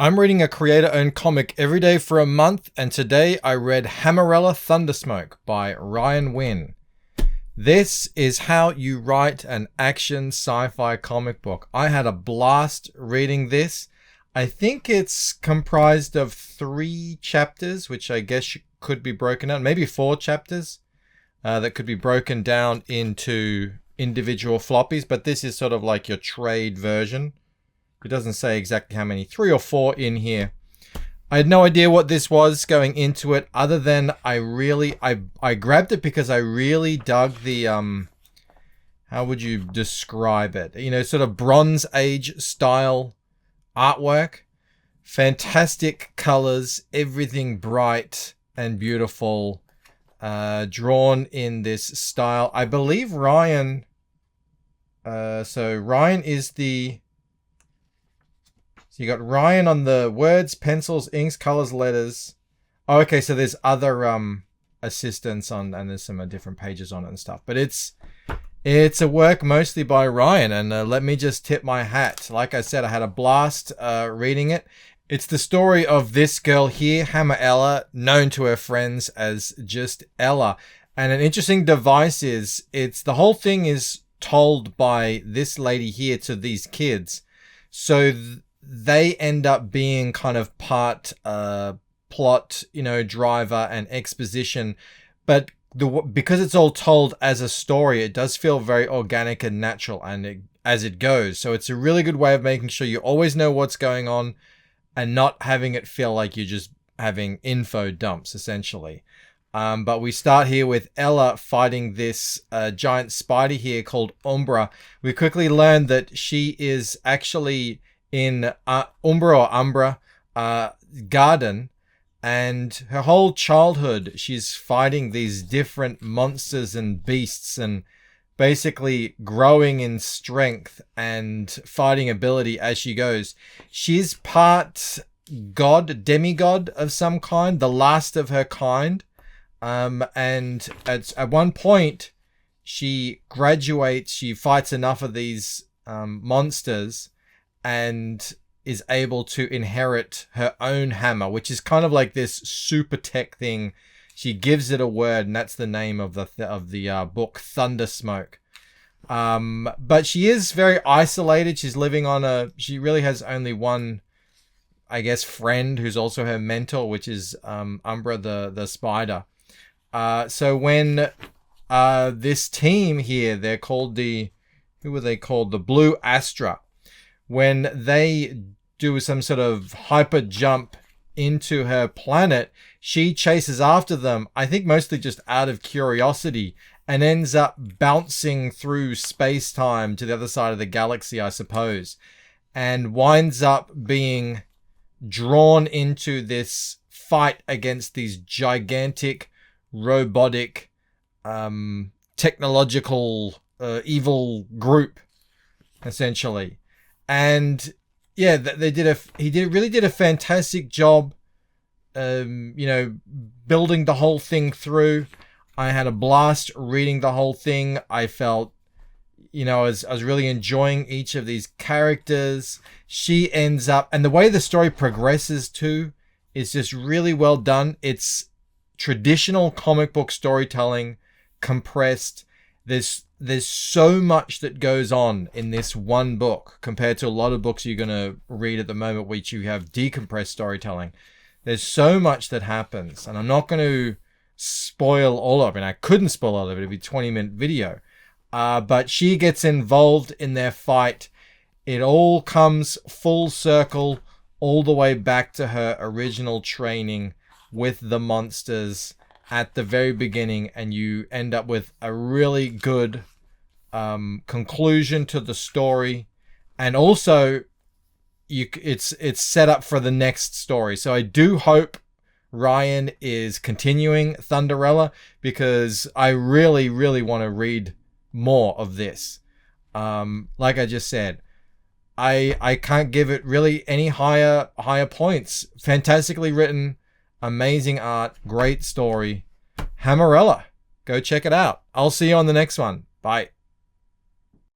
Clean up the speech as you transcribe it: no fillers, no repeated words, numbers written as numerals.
I'm reading a creator-owned comic every day for a month, and today I read Hammerella Thundersmoke by Ryan Wynn. This is how you write an action sci-fi comic book. I had a blast reading this. I think it's comprised of 3 chapters, which I guess could be broken out, maybe 4 chapters that could be broken down into individual floppies, but this is sort of like your trade version. It doesn't say exactly how many, 3 or 4 in here. I had no idea what this was going into it, other than I grabbed it because I really dug the, how would you describe it? You know, sort of Bronze Age style artwork. Fantastic colors, everything bright and beautiful, drawn in this style. I believe Ryan, so Ryan is the... So you got Ryan on the words, pencils, inks, colors, letters. Oh, okay, so there's other assistants on, and there's some different pages on it and stuff. But it's a work mostly by Ryan, and let me just tip my hat. Like I said, I had a blast reading it. It's the story of this girl here, Hammerella, known to her friends as just Ella. And an interesting device is, the whole thing is told by this lady here to these kids. So they end up being kind of part plot, you know, driver and exposition, but because it's all told as a story, it does feel very organic and natural as it goes. So it's a really good way of making sure you always know what's going on and not having it feel like you're just having info dumps, essentially. But we start here with Ella fighting this giant spider here called Umbra. We quickly learn that she is actually in Umbra garden, and her whole childhood she's fighting these different monsters and beasts and basically growing in strength and fighting ability as she goes. She's part demigod of some kind, the last of her kind, and at one point she graduates, she fights enough of these monsters and is able to inherit her own hammer, which is kind of like this super tech thing. She gives it a word, and that's the name of the book, Thundersmoke. But she is very isolated. She's living on she really has only one, I guess, friend who's also her mentor, which is Umbra the spider. So when this team here, they're called who were they called? The BLUE ASTRA. When they do some sort of hyper jump into her planet, she chases after them, I think mostly just out of curiosity, and ends up bouncing through space-time to the other side of the galaxy, I suppose, and winds up being drawn into this fight against these gigantic, robotic, technological, evil group, essentially. And yeah, he really did a fantastic job, you know, building the whole thing through. I had a blast reading the whole thing. I felt, you know, I was really enjoying each of these characters. She ends up, and the way the story progresses too is just really well done. It's traditional comic book storytelling compressed. There's so much that goes on in this one book compared to a lot of books you're going to read at the moment, which you have decompressed storytelling. There's so much that happens, and I'm not going to spoil all of it. I couldn't spoil all of it. It'd be a 20-minute video. But she gets involved in their fight. It all comes full circle all the way back to her original training with the monsters at the very beginning, and you end up with a really good conclusion to the story, and also it's set up for the next story. So I do hope Ryan is continuing Thunderella, because I really want to read more of this. Like I just said, I can't give it really any higher points. Fantastically written, amazing art, great story. Hammerella. Go check it out. I'll see you on the next one. Bye.